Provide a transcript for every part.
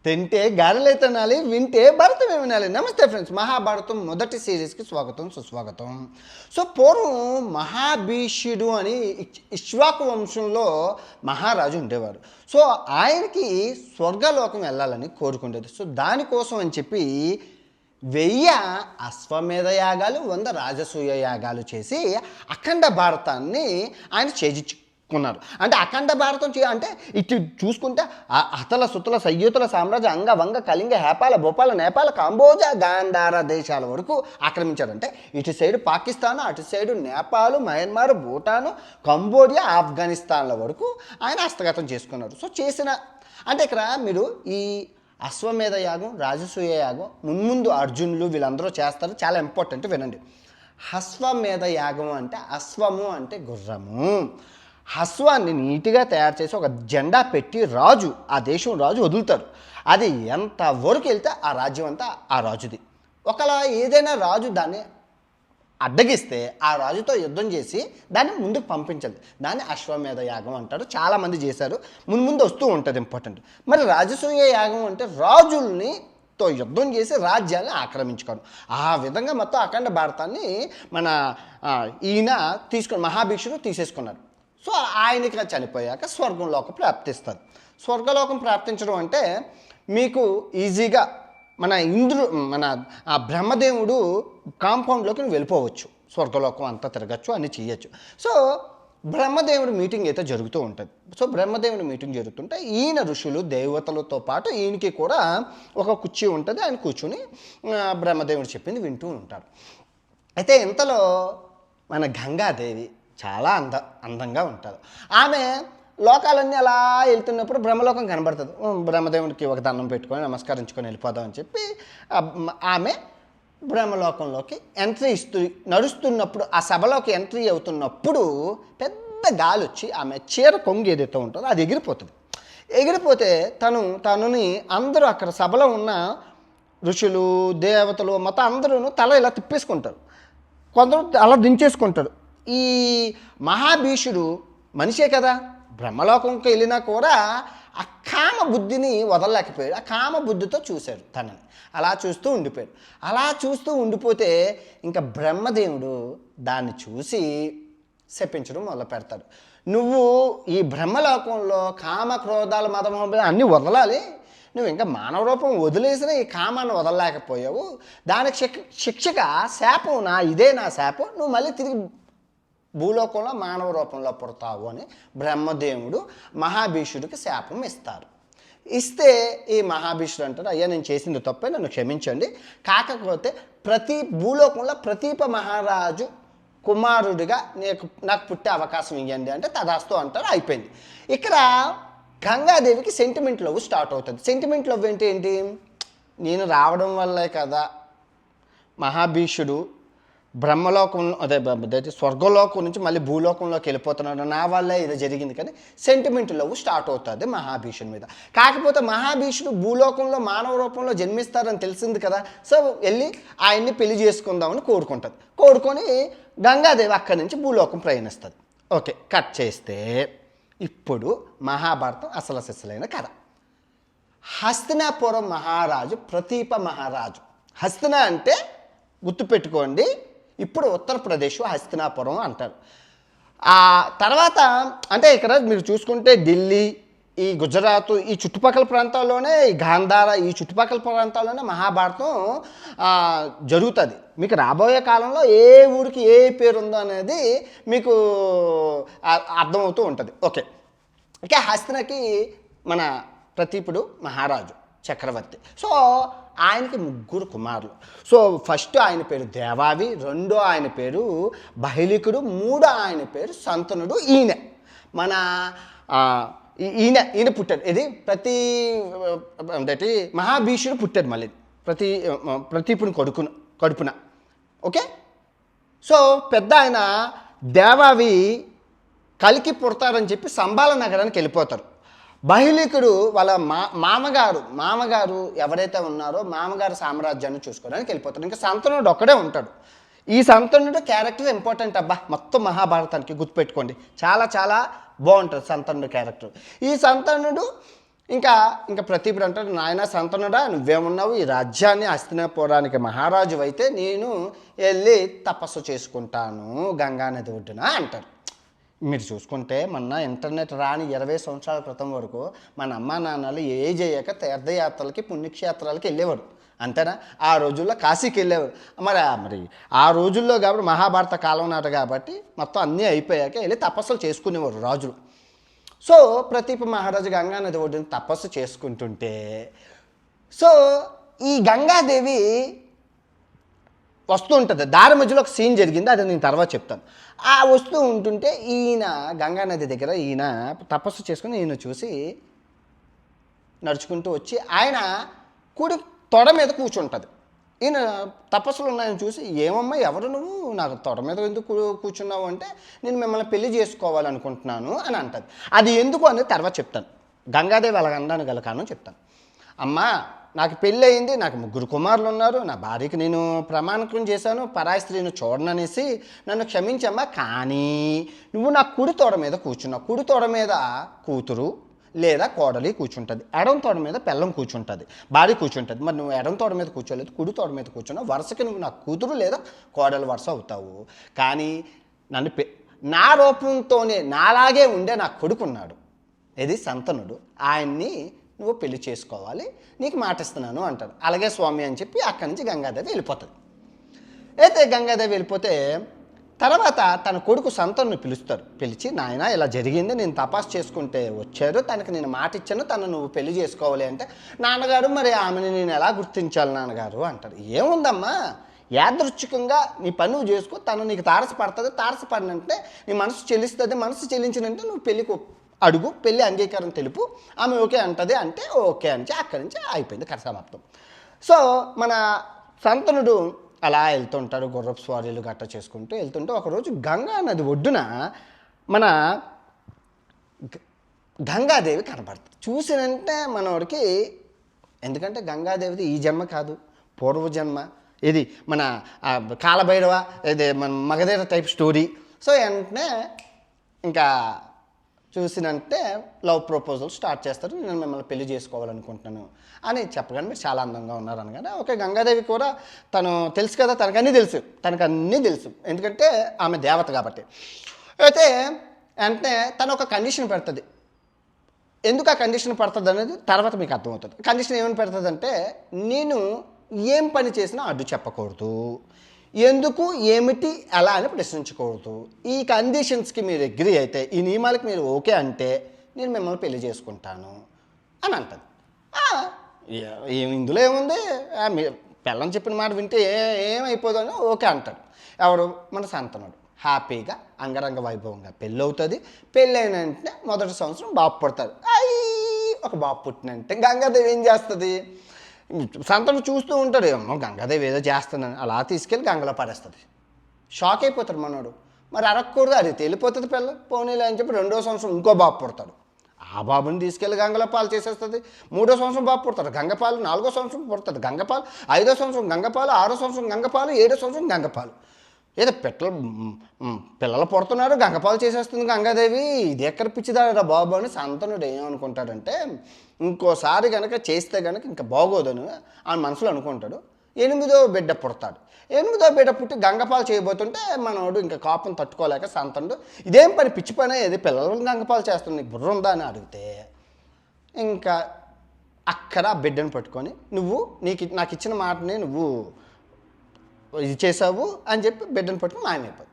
తింటే గారెలే తినాలి, వింటే భరతమే వినాలి. నమస్తే ఫ్రెండ్స్, మహాభారతం మొదటి సిరీస్కి స్వాగతం సుస్వాగతం. సో పూర్వం మహాభీష్యుడు అని ఇక్ష్వాకు వంశంలో మహారాజు ఉండేవారు. సో ఆయనకి స్వర్గలోకం వెళ్ళాలని కోరుకుండేది. సో దానికోసం అని చెప్పి 1000 అశ్వమేధ యాగాలు, 100 రాజసూయ యాగాలు చేసి అఖండ భారతాన్ని ఆయన ఛేదించుకున్నారు. అంటే అఖండ భారతం అంటే ఇటు చూసుకుంటే అతల సుతల సయ్యూతుల సామ్రాజ్య అంగ వంగ కళింగ హేపాల భోపాల నేపాల కాంబోజా గాంధార దేశాల వరకు ఆక్రమించారంటే ఇటు సైడు పాకిస్తాన్, అటు side Nepal, Myanmar, Bhutan, Cambodia, ఆఫ్ఘనిస్తాన్ల వరకు ఆయన హస్తగతం చేసుకున్నారు. సో చేసిన అంటే ఇక్కడ మీరు ఈ అశ్వమేధ యాగం, రాజసూయ యాగం మున్ముందు అర్జునులు వీళ్ళందరూ చేస్తారు. చాలా ఇంపార్టెంట్, వినండి. అశ్వమేధ యాగం అంటే అశ్వము అంటే గుర్రము. అశ్వాన్ని నీట్గా తయారు చేసి ఒక జెండా పెట్టి రాజు, ఆ దేశం రాజు వదులుతారు. అది ఎంతవరకు వెళ్తే ఆ రాజ్యం అంతా ఆ రాజుది. ఒకలా ఏదైనా రాజు దాన్ని అడ్డగిస్తే ఆ రాజుతో యుద్ధం చేసి దాన్ని ముందుకు పంపించాలి. దాన్ని అశ్వమేధ యాగం అంటారు. చాలామంది చేశారు, ముందు వస్తూ ఉంటుంది, ఇంపార్టెంట్. మరి రాజసూయ యాగం అంటే రాజుల్ని తో యుద్ధం చేసి రాజ్యాన్ని ఆక్రమించుకోవడం. ఆ విధంగా మొత్తం అఖండ భారతాన్ని మన ఈయన మహాభీష్ముడు తీసేసుకున్నారు. సో ఆయనకి చనిపోయాక స్వర్గంలోకి ప్రాప్తిస్తారు. స్వర్గలోకం ప్రాప్తించడం అంటే మీకు ఈజీగా మన బ్రహ్మదేవుడు కాంపౌండ్లోకి వెళ్ళిపోవచ్చు, స్వర్గలోకం అంతా తిరగచ్చు, అన్నీ చేయొచ్చు. సో బ్రహ్మదేవుడి మీటింగ్ అయితే జరుగుతూ ఉంటుంది. సో బ్రహ్మదేవుడి మీటింగ్ జరుగుతుంటే ఈయన ఋషులు దేవతలతో పాటు ఈయనకి కూడా ఒక కుర్చీ ఉంటుంది. ఆయన కూర్చుని బ్రహ్మదేవుడు చెప్పింది వింటూ ఉంటారు. అయితే ఇంతలో మన గంగాదేవి చాలా అందంగా ఉంటారు. ఆమె లోకాలన్నీ అలా వెళ్తున్నప్పుడు బ్రహ్మలోకం కనబడుతుంది. బ్రహ్మదేవుడికి ఒక దండం పెట్టుకొని నమస్కరించుకొని వెళ్ళిపోదామని చెప్పి ఆమె బ్రహ్మలోకంలోకి ఎంట్రీ నడుస్తున్నప్పుడు, ఆ సభలోకి ఎంట్రీ అవుతున్నప్పుడు పెద్ద గాలి వచ్చి ఆమె చీర కొంగు ఏదైతే ఉంటుందో అది ఎగిరిపోతుంది. ఎగిరిపోతే తనని అందరూ అక్కడ సభలో ఉన్న ఋషులు దేవతలు మొత్తం అందరూ తల ఇలా తిప్పేసుకుంటారు, కొందరు అలా దించేసుకుంటారు. ఈ మహాభీషుడు మనిషే కదా, బ్రహ్మలోకంకి వెళ్ళినా కూడా ఆ కామ బుద్ధిని వదలలేకపోయాడు. ఆ కామ బుద్ధితో చూశాడు తనని, అలా చూస్తూ ఉండిపోయాడు. అలా చూస్తూ ఉండిపోతే ఇంకా బ్రహ్మదేవుడు దాన్ని చూసి శపించడం మొదలు పెడతాడు. నువ్వు ఈ బ్రహ్మలోకంలో కామ క్రోధాలు మదమోహం అన్నీ వదలాలి, నువ్వు ఇంకా మానవ రూపం వదిలేసిన ఈ కామాన్ని వదలలేకపోయావు, దానికి శిక్షగా శాపం ఇదే నా శాపం, నువ్వు మళ్ళీ తిరిగి భూలోకంలో మానవ రూపంలో పుడతావు అని బ్రహ్మదేవుడు మహాభీషుడికి శాపం ఇస్తారు. ఇస్తే ఈ మహాభీషుడు అంటారు, అయ్యా నేను చేసింది తప్పే, నన్ను క్షమించండి, కాకపోతే భూలోకంలో ప్రతీప మహారాజు కుమారుడిగా నాకు పుట్టే అవకాశం ఇవ్వండి అంటే తదాస్తు అంటారు. అయిపోయింది. ఇక్కడ గంగాదేవికి సెంటిమెంట్ లవ్ స్టార్ట్ అవుతుంది. సెంటిమెంట్ లవ్ ఏంటి? నేను రావడం వల్లే కదా మహాభీషుడు బ్రహ్మలోకం అదే స్వర్గలోకం నుంచి మళ్ళీ భూలోకంలోకి వెళ్ళిపోతున్నాడు, నా వల్లే ఇది జరిగింది. కానీ సెంటిమెంట్ లవ్ స్టార్ట్ అవుతుంది మహాభీషుడి మీద. కాకపోతే మహాభీషుడు భూలోకంలో మానవ రూపంలో జన్మిస్తారని తెలిసింది కదా. సో వెళ్ళి ఆయన్ని పెళ్లి చేసుకుందామని కోరుకుంటుంది. కోరుకొని గంగాదేవి అక్కడి నుంచి భూలోకం ప్రయాణిస్తుంది. ఓకే, కట్ చేస్తే ఇప్పుడు మహాభారతం అసలు సిసలైన కథ. హస్తినాపురం మహారాజు ప్రతీప మహారాజు. హస్తిన అంటే గుర్తుపెట్టుకోండి, ఇప్పుడు ఉత్తరప్రదేశ్ హస్తినాపురం అంటారు. ఆ తర్వాత అంటే ఇక్కడ మీరు చూసుకుంటే ఢిల్లీ, ఈ గుజరాత్, ఈ చుట్టుపక్కల ప్రాంతాల్లోనే, ఈ గాంధార, ఈ చుట్టుపక్కల ప్రాంతాల్లోనే మహాభారతం జరుగుతుంది. మీకు రాబోయే కాలంలో ఏ ఊరికి ఏ పేరు ఉందో అనేది మీకు అర్థమవుతూ ఉంటుంది. ఓకే, ఇక హస్తినకి మన ప్రతీపుడు మహారాజు చక్రవర్తి. సో ఆయనకి 3 కుమారులు. సో ఫస్ట్ ఆయన పేరు దేవావి, రెండో ఆయన పేరు బహిలికుడు, మూడో ఆయన పేరు సంతనుడు. ఈయన పుట్టాడు. ఇది మహాభీషుడు పుట్టాడు మళ్ళీ ప్రతీపుని కడుపున. ఓకే, సో పెద్ద ఆయన దేవావి కలికి పుడతారని చెప్పి సంబాల నగరానికి వెళ్ళిపోతారు. బహిలికుడు వాళ్ళ మామగారు ఎవరైతే ఉన్నారో మామగారు సామ్రాజ్యాన్ని చూసుకోవడానికి వెళ్ళిపోతాడు. ఇంకా సంతనుడు ఒక్కడే ఉంటాడు. ఈ సంతనుడు క్యారెక్టర్ ఇంపార్టెంట్ అబ్బా, మొత్తం మహాభారతానికి గుర్తుపెట్టుకోండి, చాలా చాలా బాగుంటుంది సంతనుడు క్యారెక్టర్. ఈ సంతనుడు ఇంకా ఇంకా ప్రతీపుడు అంటాడు, నాయన సంతనుడా నువ్వేమున్నావు, ఈ రాజ్యాన్ని హస్తినాపురానికి మహారాజు అయితే నేను వెళ్ళి తపస్సు చేసుకుంటాను గంగానది ఒడ్డున అంటారు. మీరు చూసుకుంటే మొన్న ఇంటర్నెట్ రాని 20 సంవత్సరాల క్రితం వరకు మన అమ్మా నాన్నలు ఏజ్ అయ్యాక తీర్థయాత్రలకి పుణ్యక్షేత్రాలకి వెళ్ళేవారు, అంతేనా? ఆ రోజుల్లో కాశీకి వెళ్ళేవారు. మరి ఆ రోజుల్లో కాబట్టి మహాభారత కాలం నాట కాబట్టి మొత్తం అన్నీ అయిపోయాక వెళ్ళి తపస్సులు చేసుకునేవారు రాజులు. సో ప్రతీప మహారాజు గంగానది ఒడ్డున తపస్సు చేసుకుంటుంటే, సో ఈ గంగాదేవి వస్తూ ఉంటుంది. దారి మధ్యలో ఒక సీన్ జరిగింది, అది నేను తర్వాత చెప్తాను. ఆ వస్తూ ఉంటుంటే ఈయన గంగానది దగ్గర ఈయన తపస్సు చేసుకుని ఈయన చూసి నడుచుకుంటూ వచ్చి ఆయన కుడి తొడ మీద కూర్చుంటుంది. ఈయన తపస్సులు ఉన్నాయని చూసి, ఏమమ్మా ఎవరు నువ్వు, నాకు తొడ మీద ఎందుకు కూర్చున్నావు అంటే, నేను మిమ్మల్ని పెళ్లి చేసుకోవాలనుకుంటున్నాను అని అంటుంది. అది ఎందుకు అనేది తర్వాత చెప్తాను. గంగాదేవి అలా అనడానికి గల కారణం చెప్తాను. అమ్మా నాకు పెళ్ళి అయింది, నాకు 3 కుమారులు ఉన్నారు, నా భార్యకి నేను ప్రమాణకం చేశాను పరాయి స్త్రీని చూడననేసి నన్ను క్షమించమ్మా, కానీ నువ్వు నా కుడి తోడ మీద కూర్చున్నావు. కుడి తోడ మీద కూతురు లేదా కోడలి కూర్చుంటుంది, ఎడం తోడ మీద పిల్లం కూర్చుంటుంది, భార్య కూర్చుంటుంది. మరి నువ్వు ఎడం తోడ మీద కూర్చోలేదు, కుడి తోడ మీద కూర్చున్నావు, వరుసకి నువ్వు నా కూతురు లేదా కోడలి వరుస అవుతావు. కానీ నన్ను నా రూపంతోనే నాలాగే ఉండే నా కొడుకున్నాడు, ఇది సంతనుడు, ఆయన్ని నువ్వు పెళ్లి చేసుకోవాలి, నీకు మాటిస్తున్నాను అంటాడు. అలాగే స్వామి అని చెప్పి అక్కడి నుంచి గంగాదేవి వెళ్ళిపోతుంది. అయితే గంగాదేవి వెళ్ళిపోతే తర్వాత తన కొడుకు సంతను పిలుస్తారు. పిలిచి, నాయన ఇలా జరిగింది, నేను తపస్సు చేసుకుంటే వచ్చారు, తనకి నేను మాట ఇచ్చాను, తను నువ్వు పెళ్లి చేసుకోవాలి అంటే, నాన్నగారు మరి ఆమెను నేను ఎలా గుర్తించాలి నాన్నగారు అంటారు. ఏముందమ్మా, యాదృచ్ఛికంగా నీ పని నువ్వు చేసుకో, తను నీకు తారసపడుతుంది, తారసపడినంటే నీ మనసు చెల్లిస్తుంది, మనసు చెల్లించినంటే నువ్వు పెళ్లికి అడుగు, పెళ్ళి అంగీకారం తెలుపు, ఆమె ఓకే అంటుంది అంటే ఓకే అని అక్కడి నుంచి అయిపోయింది కథ సమాప్తం. సో మన సంతనుడు అలా వెళ్తుంటాడు, గుర్రపు స్వారీలు గట్ట చేసుకుంటూ వెళ్తుంటే ఒకరోజు గంగా నది ఒడ్డున మన గంగాదేవి కనపడుతుంది. చూసినంటే మనోడికి, ఎందుకంటే గంగాదేవిది ఈ జన్మ కాదు, పూర్వజన్మ, ఇది మన కాలభైరవ, ఇది మన మగధీర టైప్ స్టోరీ. సో వెంటనే ఇంకా చూసినంటే లవ్ ప్రపోజల్ స్టార్ట్ చేస్తారు, నేను మిమ్మల్ని పెళ్లి చేసుకోవాలనుకుంటున్నాను అని చెప్పగానే మీరు చాలా అందంగా ఉన్నారు అనగానే, ఓకే గంగాదేవి కూడా తను తెలుసు కదా, తనకు అన్నీ తెలుసు ఎందుకంటే ఆమె దేవత కాబట్టి. అయితే అంటే తను ఒక కండిషన్ పెడుతుంది. ఎందుకు ఆ కండిషన్ పడుతుంది అనేది తర్వాత మీకు అర్థమవుతుంది. కండిషన్ ఏమని పెడుతుంది అంటే, నేను ఏం పని చేసినా అడ్డు చెప్పకూడదు, ఎందుకు ఏమిటి ఎలా అని ప్రశ్నించకూడదు. ఈ కండిషన్స్కి మీరు అగ్రీ అయితే, ఈ నియమాలకి మీరు ఓకే అంటే నేను మిమ్మల్ని పెళ్లి చేసుకుంటాను అని అంటుంది. ఇందులో ఏముంది, పిల్లని చెప్పిన మాట వింటే ఏమైపోదు అని ఓకే అంటాడు. ఎవరు, మన సంతనుడు. హ్యాపీగా అంగరంగ వైభవంగా పెళ్ళి అవుతుంది. పెళ్ళి అయిన వెంటనే మొదటి సంవత్సరం బాబు పుడతారు. ఒక బాబు పుట్టినంటే గంగాదేవి ఏం చేస్తుంది, సంతను చూస్తూ ఉంటాడు, ఏమో గంగాదేవి ఏదో చేస్తున్నాను, అలా తీసుకెళ్ళి గంగలో పడేస్తుంది. షాక్ అయిపోతాడు మనోడు. మరి అరగకూడదు, అది తెలిపోతుంది పిల్ల, పోనీలే అని చెప్పి 2వ సంవత్సరం ఇంకో బాబు పుడతాడు. ఆ బాబుని తీసుకెళ్ళి గంగలో పాలు చేసేస్తుంది. 3వ సంవత్సరం బాబు పుడతాడు గంగపాలు, 4వ సంవత్సరం పుడతాడు గంగపాలు, 5వ సంవత్సరం గంగపాలు, 6వ సంవత్సరం గంగపాలు, 7వ సంవత్సరం గంగపాలు. ఏదో పిల్లలు పుడుతున్నారు, గంగపాలు చేసేస్తుంది గంగాదేవి, ఇది ఎక్కడ పిచ్చిదారా బాబు అని సంతనుడు ఏమనుకుంటాడంటే, ఇంకోసారి కనుక చేస్తే కనుక ఇంకా బాగోదని ఆ మనసులో అనుకుంటాడు. 8వ బిడ్డ పుడతాడు. 8వ బిడ్డ పుట్టి గంగపాలు చేయబోతుంటే మనోడు ఇంకా కోపం తట్టుకోలేక సంతనుడు, ఇదేం పని పిచ్చి పనే, ఏది పిల్లలను గంగపాలు చేస్తుంది, నీకు బుర్ర ఉందా అని అడిగితే, ఇంకా అక్కడ ఆ బిడ్డను పట్టుకొని, నువ్వు నాకు ఇచ్చిన మాటని నువ్వు ఇది చేసావు అని చెప్పి బిడ్డను పట్టుకుని మాయమైపోతుంది.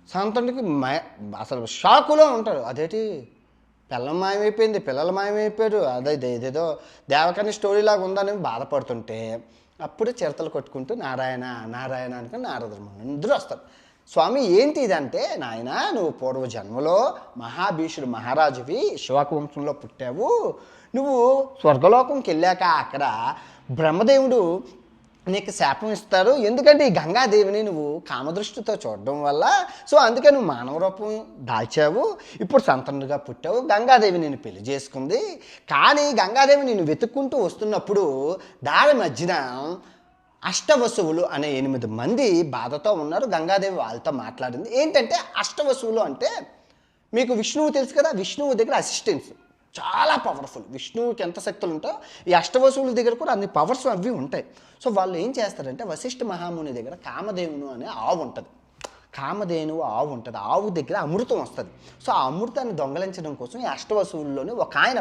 సంతనుడికి అసలు షాకులో ఉంటాడు, అదేంటి పిల్లలు మాయమైపోయింది, పిల్లలు మాయమైపోయారు, ఇదేదో దేవకని స్టోరీలాగా ఉందని బాధపడుతుంటే, అప్పుడు చిరతలు కొట్టుకుంటూ నారాయణ నారాయణ అనుకుని నారదుడు వస్తాడు. స్వామి ఏంటి ఇదంటే, నాయన నువ్వు పూర్వజన్మలో మహాభీషుడు మహారాజువి, శివవంశంలో పుట్టావు, నువ్వు స్వర్గలోకంకి వెళ్ళాక అక్కడ బ్రహ్మదేవుడు నీకు శాపం ఇస్తారు, ఎందుకంటే ఈ గంగాదేవిని నువ్వు కామదృష్టితో చూడడం వల్ల, సో అందుకే నువ్వు మానవ రూపం దాల్చావు, ఇప్పుడు సంతానుడిగా పుట్టావు, గంగాదేవి నేను పెళ్లి చేసుకుంది. కానీ గంగాదేవి నేను వెతుక్కుంటూ వస్తున్నప్పుడు దారి మధ్యన అష్టవసువులు అనే 8 మంది బాధతో ఉన్నారు. గంగాదేవి వాళ్ళతో మాట్లాడింది. ఏంటంటే అష్టవసువులు అంటే మీకు విష్ణువు తెలుసు కదా, విష్ణువు దగ్గర అసిస్టెంట్స్, చాలా పవర్ఫుల్. విష్ణువుకి ఎంత శక్తులు ఉంటాయో ఈ అష్టవసువుల దగ్గర కూడా అన్ని పవర్స్ అవి ఉంటాయి. సో వాళ్ళు ఏం చేస్తారంటే వశిష్ఠ మహాముని దగ్గర కామధేనువు అనే ఆవు ఉంటుంది. కామధేనువు ఆవు ఉంటుంది. ఆవు దగ్గర అమృతం వస్తుంది. సో ఆ అమృతాన్ని దొంగలించడం కోసం ఈ అష్టవసువుల్లోనే ఒక ఆయన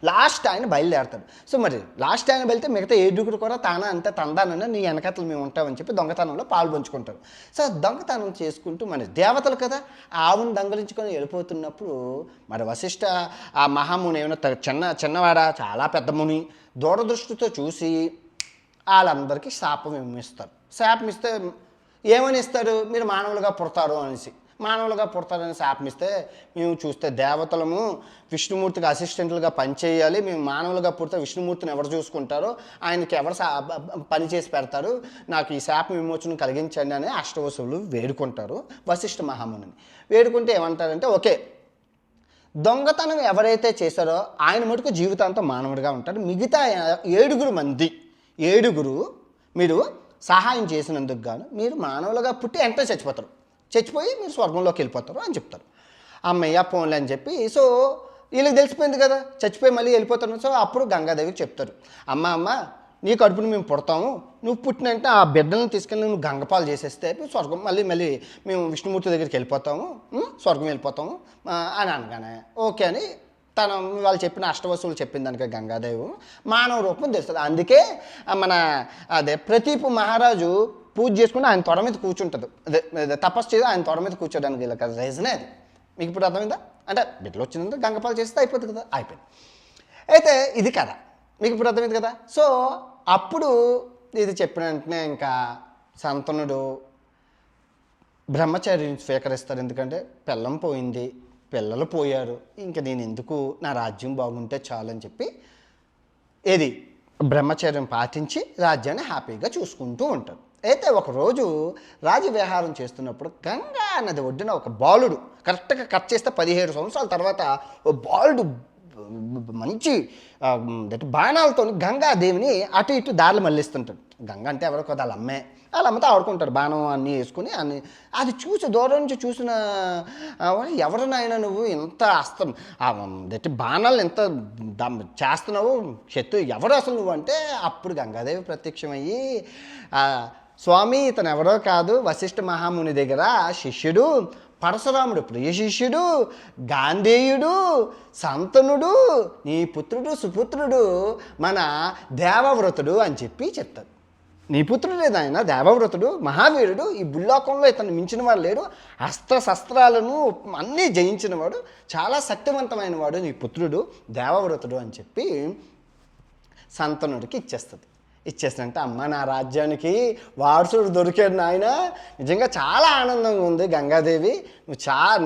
లాస్ట్ ఆయన బయలుదేరతాడు. సో మరి లాస్ట్ ఆయన వెళ్తే మిగతా 7 కూడా తానా అంటే తందానన్నా నీ వెనకతలు మేము ఉంటామని చెప్పి దొంగతనంలో పాల్పంచుకుంటారు. సో దొంగతనం చేసుకుంటూ మరి దేవతలు కదా ఆవును దొంగలించుకొని వెళ్ళిపోతున్నప్పుడు మరి వశిష్ఠ ఆ మహాముని ఏమైనా చిన్నవాడా చాలా పెద్ద ముని దూరదృష్టితో చూసి వాళ్ళందరికీ శాపం ఇస్తారు. శాపం ఇస్తే ఏమని ఇస్తారు, మీరు మానవులుగా పుడతారు అనేసి. మానవులుగా పుడతారని శాపమిస్తే మేము చూస్తే దేవతలము విష్ణుమూర్తికి అసిస్టెంట్లుగా పనిచేయాలి, మేము మానవులుగా పుడితే విష్ణుమూర్తిని ఎవరు చూసుకుంటారో ఆయనకి ఎవరు పని చేసి పెడతారు, నాకు ఈ శాప విమోచనం కలిగించండి అని అష్టవసువులు వేడుకుంటారు వశిష్ఠ మహామునిని. వేడుకుంటే ఏమంటారంటే ఓకే, దొంగతనం ఎవరైతే చేశారో ఆయన మటుకు జీవితాంతం మానవుడిగా ఉంటాడు. మిగతా 7 మీరు సహాయం చేసినందుకు గాను మీరు మానవులుగా పుట్టి వెంటనే చచ్చిపోతారు, చచ్చిపోయి మీరు స్వర్గంలోకి వెళ్ళిపోతారు అని చెప్తారు. అమ్మయ్య పోన్లే అని చెప్పి సో వీళ్ళకి తెలిసిపోయింది కదా చచ్చిపోయి మళ్ళీ వెళ్ళిపోతారు. సో అప్పుడు గంగాదేవికి చెప్తారు, అమ్మ నీ కడుపుని మేము పుడతాము, నువ్వు పుట్టినంటే ఆ బిడ్డలను తీసుకెళ్ళి నువ్వు గంగపాలు చేసేస్తే స్వర్గం మళ్ళీ మేము విష్ణుమూర్తి దగ్గరికి వెళ్ళిపోతాము, స్వర్గం వెళ్ళిపోతాము అని అనగానే ఓకే అని వాళ్ళు చెప్పిన అష్టవసువులు చెప్పిన దానికి గంగాదేవి మానవ రూపం తెలుస్తుంది. అందుకే మన ప్రతీపు మహారాజు పూజ చేసుకుంటే ఆయన తొడ మీద కూర్చుంటుంది. అదే తపస్సు చేసి ఆయన తొడ మీద కూర్చోడానికి ఇలా కదా రీజనే అది. మీకు ఇప్పుడు అర్థమైందా? అంటే బిడ్డలు వచ్చిందంటే గంగపాలు చేస్తే అయిపోతుంది కదా, అయిపోయింది. అయితే ఇది కదా మీకు ఇప్పుడు అర్థమైంది కదా. సో అప్పుడు ఇది చెప్పిన వెంటనే ఇంకా శంతనుడు బ్రహ్మచర్యం స్వీకరిస్తారు. ఎందుకంటే పెళ్ళం పోయింది, పిల్లలు పోయారు, ఇంకా నేను ఎందుకు, నా రాజ్యం బాగుంటే చాలని చెప్పి బ్రహ్మచర్యం పాటించి రాజ్యాన్ని హ్యాపీగా చూసుకుంటూ ఉంటారు. అయితే ఒకరోజు రాజవిహారం చేస్తున్నప్పుడు గంగా నది ఒడ్డున ఒక బాలుడు కరెక్ట్గా కట్ చేస్తే 17 సంవత్సరాల తర్వాత ఓ బాలుడు మంచి బాణాలతో గంగాదేవిని అటు ఇటు దారులు మళ్ళిస్తుంటాడు. గంగ అంటే ఎవరో కదా వాళ్ళ అమ్మతో ఆడుకుంటారు బాణం అన్నీ వేసుకుని అది చూసి దూరం నుంచి చూసిన ఎవరినైనా నువ్వు ఇంత బాణాలు ఎంత చేస్తున్నావు శత్రు ఎవరు అసలు నువ్వు అంటే అప్పుడు గంగాదేవి ప్రత్యక్షమయ్యి స్వామి ఇతను ఎవరో కాదు వశిష్ఠ మహాముని దగ్గర శిష్యుడు, పరశురాముడు ప్రియ శిష్యుడు, గాంధేయుడు, శంతనుడు, నీ పుత్రుడు సుపుత్రుడు మన దేవవ్రతుడు అని చెప్పి చెప్తాడు. నీ పుత్రుడే ఆయన దేవవ్రతుడు, మహావీరుడు, ఈ భూలోకంలో ఇతను మించిన వాడు లేడు, అస్త్రశస్త్రాలను అన్నీ జయించినవాడు, చాలా శక్తివంతమైన వాడు నీ పుత్రుడు దేవవ్రతుడు అని చెప్పి శంతనుడికి ఇచ్చేసినంటే అమ్మ నా రాజ్యానికి వారసుడు దొరికాడు నాయన, నిజంగా చాలా ఆనందంగా ఉంది గంగాదేవి, నువ్వు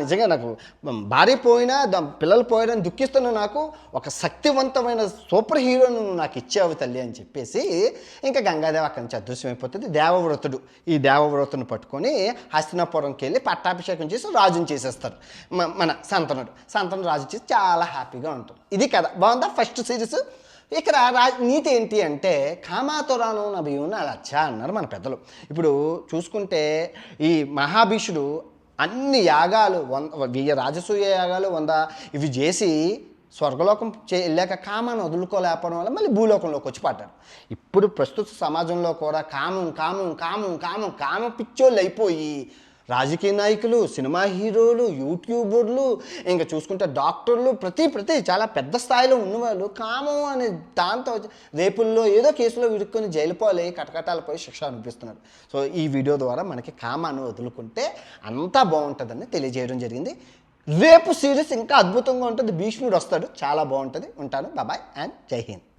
నిజంగా నాకు భార్య పోయినా పిల్లలు పోయినా దుఃఖిస్తున్నా, నాకు ఒక శక్తివంతమైన సూపర్ హీరోను నువ్వు నాకు ఇచ్చావు తల్లి అని చెప్పేసి ఇంకా గంగాదేవి అక్కడి నుంచి అదృశ్యమైపోతుంది. దేవవ్రతుడు ఈ దేవవ్రతుని పట్టుకొని హస్తినాపురంకి వెళ్ళి పట్టాభిషేకం చేసి రాజుని చేసేస్తారు మన సంతనుడు రాజు చేసి చాలా హ్యాపీగా ఉంటారు. ఇది కదా బాగుందా ఫస్ట్ సిరీస్. ఇక్కడ నీతి ఏంటి అంటే కామాతురాను నభియున లచ్చ అన్నారు మన పెద్దలు. ఇప్పుడు చూసుకుంటే ఈ మహాభీషుడు అన్ని యాగాలు 1000 రాజసూయ యాగాలు 100 ఇవి చేసి స్వర్గలోకం వెళ్ళాక కామాన్ని వదులుకోలేకపోవడం వల్ల మళ్ళీ భూలోకంలోకి వచ్చి పడ్డాడు. ఇప్పుడు ప్రస్తుత సమాజంలో కూడా కామం పిచ్చోళ్ళు అయిపోయి రాజకీయ నాయకులు, సినిమా హీరోలు, యూట్యూబర్లు, ఇంకా చూసుకుంటే డాక్టర్లు, ప్రతి చాలా పెద్ద స్థాయిలో ఉన్నవాళ్ళు కామం అనే దాంతో రేపుల్లో ఏదో కేసులో విడుక్కొని జైలు పోయి కటకటాలపై శిక్ష అనిపిస్తున్నారు. సో ఈ వీడియో ద్వారా మనకి కామాన్ని వదులుకుంటే అంతా బాగుంటుందని తెలియజేయడం జరిగింది. రేపు సిరీస్ ఇంకా అద్భుతంగా ఉంటుంది, భీష్ముడు వస్తాడు, చాలా బాగుంటుంది. ఉంటాను, బాయ్ అండ్ జై హింద్.